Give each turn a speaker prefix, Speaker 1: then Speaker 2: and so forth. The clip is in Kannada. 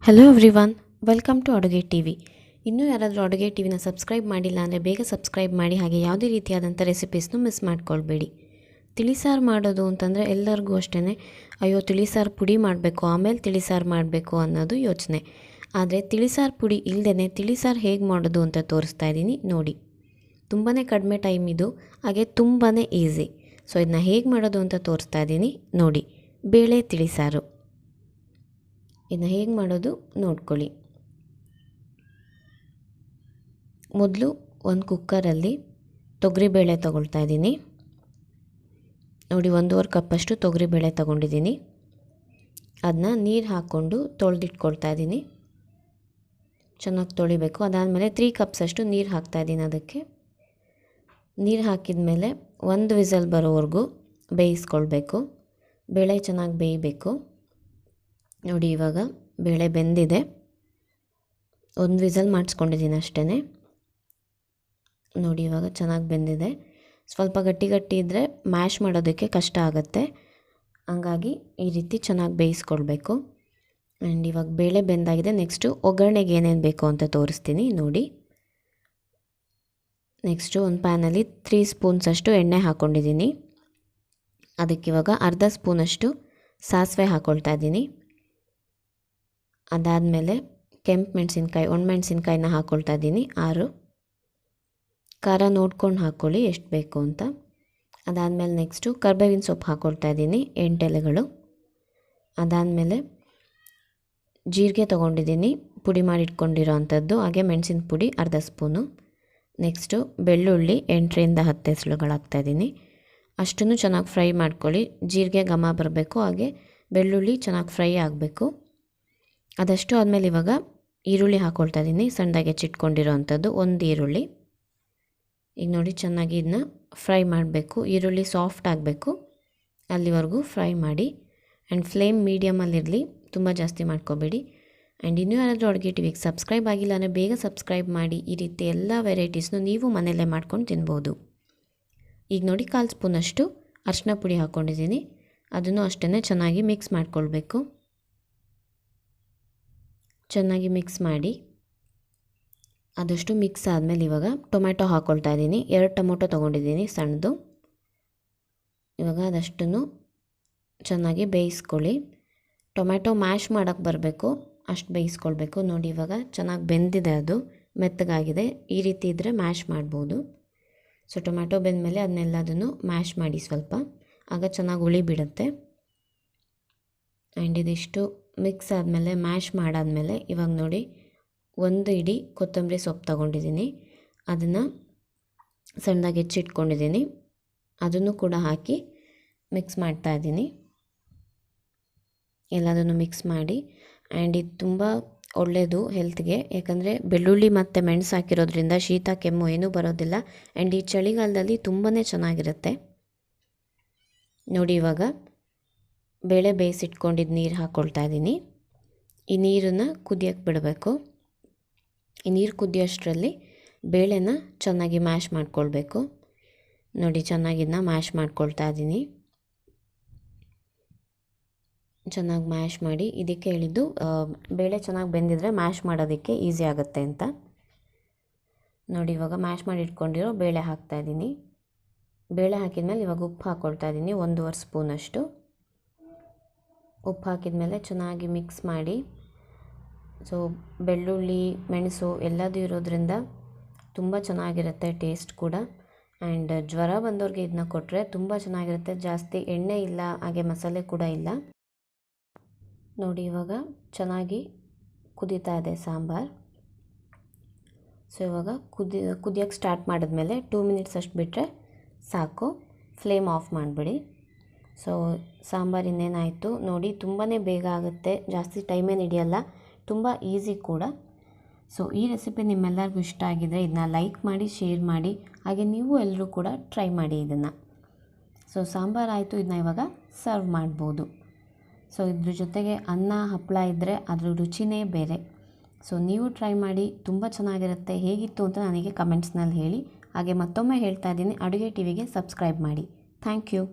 Speaker 1: ಹಲೋ ಎವ್ರಿವನ್, ವೆಲ್ಕಮ್ ಟು ಅಡುಗೆ ಟಿವಿ. ಇನ್ನೂ ಯಾರಾದರೂ ಅಡುಗೆ ಟಿವಿನ ಸಬ್ಸ್ಕ್ರೈಬ್ ಮಾಡಿಲ್ಲ ಅಂದರೆ ಬೇಗ ಸಬ್ಸ್ಕ್ರೈಬ್ ಮಾಡಿ. ಹಾಗೆ ಯಾವುದೇ ರೀತಿಯಾದಂಥ ರೆಸಿಪೀಸ್ನು ಮಿಸ್ ಮಾಡ್ಕೊಳ್ಬೇಡಿ. ತಿಳಿಸಾರು ಮಾಡೋದು ಅಂತಂದರೆ ಎಲ್ಲರಿಗೂ ಅಷ್ಟೇ, ಅಯ್ಯೋ ತಿಳಿಸಾರು ಪುಡಿ ಮಾಡಬೇಕು ಆಮೇಲೆ ತಿಳಿಸಾರು ಮಾಡಬೇಕು ಅನ್ನೋದು ಯೋಚನೆ. ಆದರೆ ತಿಳಿಸಾರು ಪುಡಿ ಇಲ್ಲದೇ ತಿಳಿಸಾರು ಹೇಗೆ ಮಾಡೋದು ಅಂತ ತೋರಿಸ್ತಾ ಇದ್ದೀನಿ ನೋಡಿ. ತುಂಬಾ ಕಡಿಮೆ ಟೈಮ್ ಇದು, ಹಾಗೆ ತುಂಬಾ ಈಸಿ. ಸೊ ಇದನ್ನ ಹೇಗೆ ಮಾಡೋದು ಅಂತ ತೋರಿಸ್ತಾ ಇದ್ದೀನಿ ನೋಡಿ. ಬೇಳೆ ತಿಳಿಸಾರು ಇದನ್ನ ಹೇಗೆ ಮಾಡೋದು ನೋಡ್ಕೊಳ್ಳಿ. ಮೊದಲು ಒಂದು ಕುಕ್ಕರಲ್ಲಿ ತೊಗರಿಬೇಳೆ ತೊಗೊಳ್ತಾ ಇದ್ದೀನಿ ನೋಡಿ. 1.5 ಕಪ್ಪಷ್ಟು ತೊಗರಿಬೇಳೆ ತೊಗೊಂಡಿದ್ದೀನಿ. ಅದನ್ನ ನೀರು ಹಾಕ್ಕೊಂಡು ತೊಳೆದಿಟ್ಕೊಳ್ತಾ ಇದ್ದೀನಿ. ಚೆನ್ನಾಗಿ ತೊಳಿಬೇಕು. ಅದಾದಮೇಲೆ 3 ಕಪ್ಸಷ್ಟು ನೀರು ಹಾಕ್ತಾಯಿದ್ದೀನಿ. ಅದಕ್ಕೆ ನೀರು ಹಾಕಿದ ಮೇಲೆ 1 ವಿಸಲ್ ಬರೋವರೆಗೂ ಬೇಯಿಸ್ಕೊಳ್ಬೇಕು. ಬೇಳೆ ಚೆನ್ನಾಗಿ ಬೇಯಬೇಕು ನೋಡಿ. ಇವಾಗ ಬೇಳೆ ಬೆಂದಿದೆ. 1 ವಿಸಲ್ ಮಾಡಿಸ್ಕೊಂಡಿದ್ದೀನಿ ಅಷ್ಟೇ ನೋಡಿ. ಇವಾಗ ಚೆನ್ನಾಗಿ ಬೆಂದಿದೆ. ಸ್ವಲ್ಪ ಗಟ್ಟಿ ಇದ್ದರೆ ಮ್ಯಾಶ್ ಮಾಡೋದಕ್ಕೆ ಕಷ್ಟ ಆಗುತ್ತೆ, ಹಂಗಾಗಿ ಈ ರೀತಿ ಚೆನ್ನಾಗಿ ಬೇಯಿಸ್ಕೊಳ್ಬೇಕು. ಆ್ಯಂಡ್ ಇವಾಗ ಬೇಳೆ ಬೆಂದಾಗಿದೆ. ನೆಕ್ಸ್ಟು ಒಗ್ಗರಣೆಗೆ ಏನೇನು ಬೇಕು ಅಂತ ತೋರಿಸ್ತೀನಿ ನೋಡಿ. ನೆಕ್ಸ್ಟು ಒಂದು ಪ್ಯಾನಲ್ಲಿ 3 ಸ್ಪೂನ್ಸಷ್ಟು ಎಣ್ಣೆ ಹಾಕ್ಕೊಂಡಿದ್ದೀನಿ. ಅದಕ್ಕಿವಾಗ ಅರ್ಧ ಸ್ಪೂನಷ್ಟು ಸಾಸಿವೆ ಹಾಕ್ಕೊಳ್ತಾ ಇದ್ದೀನಿ. ಅದಾದಮೇಲೆ ಕೆಂಪು ಮೆಣಸಿನ್ಕಾಯಿ, ಒಣಮೆಣಸಿನ್ಕಾಯಿನ ಹಾಕ್ಕೊಳ್ತಾ ಇದ್ದೀನಿ 6. ಖಾರ ನೋಡ್ಕೊಂಡು ಹಾಕ್ಕೊಳ್ಳಿ ಎಷ್ಟು ಬೇಕು ಅಂತ. ಅದಾದಮೇಲೆ ನೆಕ್ಸ್ಟು ಕರ್ಬೇವಿನ ಸೊಪ್ಪು ಹಾಕ್ಕೊಳ್ತಾ ಇದ್ದೀನಿ 8 ಎಲೆಗಳು. ಅದಾದಮೇಲೆ ಜೀರಿಗೆ ತೊಗೊಂಡಿದ್ದೀನಿ, ಪುಡಿ ಮಾಡಿ ಇಟ್ಕೊಂಡಿರೋ ಅಂಥದ್ದು. ಹಾಗೆ ಮೆಣಸಿನ ಪುಡಿ ಅರ್ಧ ಸ್ಪೂನು. ನೆಕ್ಸ್ಟು ಬೆಳ್ಳುಳ್ಳಿ 8ರಿಂದ 10 ಎಸಳುಗಳು ಹಾಕ್ತಾಯಿದ್ದೀನಿ. ಅಷ್ಟನ್ನು ಚೆನ್ನಾಗಿ ಫ್ರೈ ಮಾಡ್ಕೊಳ್ಳಿ. ಜೀರಿಗೆ ಘಮ ಬರಬೇಕು, ಹಾಗೆ ಬೆಳ್ಳುಳ್ಳಿ ಚೆನ್ನಾಗಿ ಫ್ರೈ ಆಗಬೇಕು. ಅದಷ್ಟು ಆದಮೇಲೆ ಇವಾಗ ಈರುಳ್ಳಿ ಹಾಕ್ಕೊಳ್ತಾ ಇದ್ದೀನಿ. ಸಣ್ಣದಾಗಿ ಹೆಚ್ಚಿಟ್ಕೊಂಡಿರೋ ಅಂಥದ್ದು 1 ಈರುಳ್ಳಿ. ಈಗ ನೋಡಿ ಚೆನ್ನಾಗಿ ಇದನ್ನ ಫ್ರೈ ಮಾಡಬೇಕು. ಈರುಳ್ಳಿ ಸಾಫ್ಟ್ ಆಗಬೇಕು, ಅಲ್ಲಿವರೆಗೂ ಫ್ರೈ ಮಾಡಿ. ಆ್ಯಂಡ್ ಫ್ಲೇಮ್ ಮೀಡಿಯಮಲ್ಲಿರಲಿ, ತುಂಬ ಜಾಸ್ತಿ ಮಾಡ್ಕೋಬೇಡಿ. ಆ್ಯಂಡ್ ಇನ್ನೂ ಯಾರಾದರೂ ಅಡುಗೆ ಟಿವಿಗೆ ಸಬ್ಸ್ಕ್ರೈಬ್ ಆಗಿಲ್ಲ ಅಂದರೆ ಬೇಗ ಸಬ್ಸ್ಕ್ರೈಬ್ ಮಾಡಿ. ಈ ರೀತಿ ಎಲ್ಲ ವೆರೈಟೀಸ್ನು ನೀವು ಮನೆಯಲ್ಲೇ ಮಾಡ್ಕೊಂಡು ತಿನ್ಬೋದು. ಈಗ ನೋಡಿ 1/4 ಸ್ಪೂನಷ್ಟು ಅರಿಶಿನ ಪುಡಿ ಹಾಕ್ಕೊಂಡಿದ್ದೀನಿ. ಅದನ್ನು ಅಷ್ಟೇ ಚೆನ್ನಾಗಿ ಮಿಕ್ಸ್ ಮಾಡ್ಕೊಳ್ಬೇಕು. ಚೆನ್ನಾಗಿ ಮಿಕ್ಸ್ ಮಾಡಿ. ಆದಷ್ಟು ಮಿಕ್ಸ್ ಆದಮೇಲೆ ಇವಾಗ ಟೊಮ್ಯಾಟೊ ಹಾಕ್ಕೊಳ್ತಾ ಇದ್ದೀನಿ. 2 ಟೊಮೊಟೊ ತೊಗೊಂಡಿದ್ದೀನಿ ಸಣ್ಣದು. ಇವಾಗ ಅದಷ್ಟನ್ನು ಚೆನ್ನಾಗಿ ಬೇಯಿಸ್ಕೊಳ್ಳಿ. ಟೊಮ್ಯಾಟೊ ಮ್ಯಾಶ್ ಮಾಡೋಕ್ಕೆ ಬರಬೇಕು, ಅಷ್ಟು ಬೇಯಿಸ್ಕೊಳ್ಬೇಕು ನೋಡಿ. ಇವಾಗ ಚೆನ್ನಾಗಿ ಬೆಂದಿದೆ, ಅದು ಮೆತ್ತಗಾಗಿದೆ. ಈ ರೀತಿ ಇದ್ದರೆ ಮ್ಯಾಶ್ ಮಾಡ್ಬೋದು. ಸೊ ಟೊಮ್ಯಾಟೊ ಬೆಂದಮೇಲೆ ಅದನ್ನೆಲ್ಲದನ್ನು ಮ್ಯಾಶ್ ಮಾಡಿ ಸ್ವಲ್ಪ, ಆಗ ಚೆನ್ನಾಗಿ ಹುಳಿ ಬಿಡುತ್ತೆ. ಆ್ಯಂಡ್ ಇದಿಷ್ಟು ಮಿಕ್ಸ್ ಆದಮೇಲೆ ಮ್ಯಾಶ್ ಮಾಡಾದಮೇಲೆ ಇವಾಗ ನೋಡಿ 1 ಇಡೀ ಕೊತ್ತಂಬರಿ ಸೊಪ್ಪು ತೊಗೊಂಡಿದ್ದೀನಿ. ಅದನ್ನು ಸಣ್ಣದಾಗಿ ಹೆಚ್ಚಿಟ್ಕೊಂಡಿದ್ದೀನಿ. ಅದನ್ನು ಕೂಡ ಹಾಕಿ ಮಿಕ್ಸ್ ಮಾಡ್ತಾಯಿದ್ದೀನಿ. ಎಲ್ಲದನ್ನು ಮಿಕ್ಸ್ ಮಾಡಿ. ಆ್ಯಂಡ್ ಇದು ತುಂಬ ಒಳ್ಳೆಯದು ಹೆಲ್ತ್ಗೆ, ಯಾಕಂದರೆ ಬೆಳ್ಳುಳ್ಳಿ ಮತ್ತು ಮೆಣಸು ಹಾಕಿರೋದ್ರಿಂದ ಶೀತ ಕೆಮ್ಮು ಏನೂ ಬರೋದಿಲ್ಲ. ಆ್ಯಂಡ್ ಈ ಚಳಿಗಾಲದಲ್ಲಿ ತುಂಬಾ ಚೆನ್ನಾಗಿರುತ್ತೆ ನೋಡಿ. ಇವಾಗ ಬೇಳೆ ಬೇಯಿಸಿಟ್ಕೊಂಡಿದ್ದು ನೀರು ಹಾಕ್ಕೊಳ್ತಾ ಇದ್ದೀನಿ. ಈ ನೀರನ್ನು ಕುದಿಯೋಕ್ಕೆ ಬಿಡಬೇಕು. ಈ ನೀರು ಕುದಿಯೋಷ್ಟರಲ್ಲಿ ಬೇಳೆನ ಚೆನ್ನಾಗಿ ಮ್ಯಾಶ್ ಮಾಡ್ಕೊಳ್ಬೇಕು ನೋಡಿ. ಚೆನ್ನಾಗಿದ್ದನ್ನ ಮ್ಯಾಶ್ ಮಾಡ್ಕೊಳ್ತಾ ಇದ್ದೀನಿ. ಚೆನ್ನಾಗಿ ಮ್ಯಾಶ್ ಮಾಡಿ. ಇದಕ್ಕೆ ಹೇಳಿದ್ದು ಬೇಳೆ ಚೆನ್ನಾಗಿ ಬೆಂದಿದ್ರೆ ಮ್ಯಾಶ್ ಮಾಡೋದಕ್ಕೆ ಈಸಿ ಆಗುತ್ತೆ ಅಂತ ನೋಡಿ. ಇವಾಗ ಮ್ಯಾಶ್ ಮಾಡಿ ಇಟ್ಕೊಂಡಿರೋ ಬೇಳೆ ಹಾಕ್ತಾಯಿದ್ದೀನಿ. ಬೇಳೆ ಹಾಕಿದ್ಮೇಲೆ ಇವಾಗ ಉಪ್ಪು ಹಾಕ್ಕೊಳ್ತಾ ಇದ್ದೀನಿ 1.5 ಸ್ಪೂನಷ್ಟು. ಉಪ್ಪು ಹಾಕಿದ ಚೆನ್ನಾಗಿ ಮಿಕ್ಸ್ ಮಾಡಿ. ಸೊ ಬೆಳ್ಳುಳ್ಳಿ ಮೆಣಸು ಎಲ್ಲದೂ ಇರೋದ್ರಿಂದ ತುಂಬ ಚೆನ್ನಾಗಿರುತ್ತೆ ಟೇಸ್ಟ್ ಕೂಡ. ಆ್ಯಂಡ್ ಜ್ವರ ಬಂದವ್ರಿಗೆ ಇದನ್ನ ಕೊಟ್ಟರೆ ತುಂಬ ಚೆನ್ನಾಗಿರುತ್ತೆ. ಜಾಸ್ತಿ ಎಣ್ಣೆ ಇಲ್ಲ, ಹಾಗೆ ಮಸಾಲೆ ಕೂಡ ಇಲ್ಲ ನೋಡಿ. ಇವಾಗ ಚೆನ್ನಾಗಿ ಕುದೀತಾ ಇದೆ ಸಾಂಬಾರು. ಸೊ ಇವಾಗ ಕುದಿಯೋಕ್ಕೆ ಸ್ಟಾರ್ಟ್ ಮಾಡಿದ್ಮೇಲೆ 2 ಮಿನಿಟ್ಸ್ ಅಷ್ಟು ಬಿಟ್ಟರೆ ಸಾಕು. ಫ್ಲೇಮ್ ಆಫ್ ಮಾಡಿಬಿಡಿ. ಸೊ ಸಾಂಬಾರು ಇನ್ನೇನಾಯಿತು ನೋಡಿ. ತುಂಬಾ ಬೇಗ ಆಗುತ್ತೆ, ಜಾಸ್ತಿ ಟೈಮೇನು ಹಿಡಿಯಲ್ಲ, ತುಂಬ ಈಸಿ ಕೂಡ. ಸೊ ಈ ರೆಸಿಪಿ ನಿಮ್ಮೆಲ್ಲರಿಗೂ ಇಷ್ಟ ಆಗಿದರೆ ಇದನ್ನ ಲೈಕ್ ಮಾಡಿ, ಶೇರ್ ಮಾಡಿ, ಹಾಗೆ ನೀವು ಎಲ್ಲರೂ ಕೂಡ ಟ್ರೈ ಮಾಡಿ ಇದನ್ನು. ಸೊ ಸಾಂಬಾರು ಆಯಿತು, ಇದನ್ನ ಇವಾಗ ಸರ್ವ್ ಮಾಡ್ಬೋದು. ಸೊ ಇದ್ರ ಜೊತೆಗೆ ಅನ್ನ ಹಪ್ಪಳ ಇದ್ದರೆ ಅದ್ರ ರುಚಿನೇ ಬೇರೆ. ಸೊ ನೀವು ಟ್ರೈ ಮಾಡಿ, ತುಂಬ ಚೆನ್ನಾಗಿರುತ್ತೆ. ಹೇಗಿತ್ತು ಅಂತ ನನಗೆ ಕಮೆಂಟ್ಸ್ನಲ್ಲಿ ಹೇಳಿ. ಹಾಗೆ ಮತ್ತೊಮ್ಮೆ ಹೇಳ್ತಾ ಇದ್ದೀನಿ, ಅಡುಗೆ ಟಿವಿಗೆ ಸಬ್ಸ್ಕ್ರೈಬ್ ಮಾಡಿ. Thank you.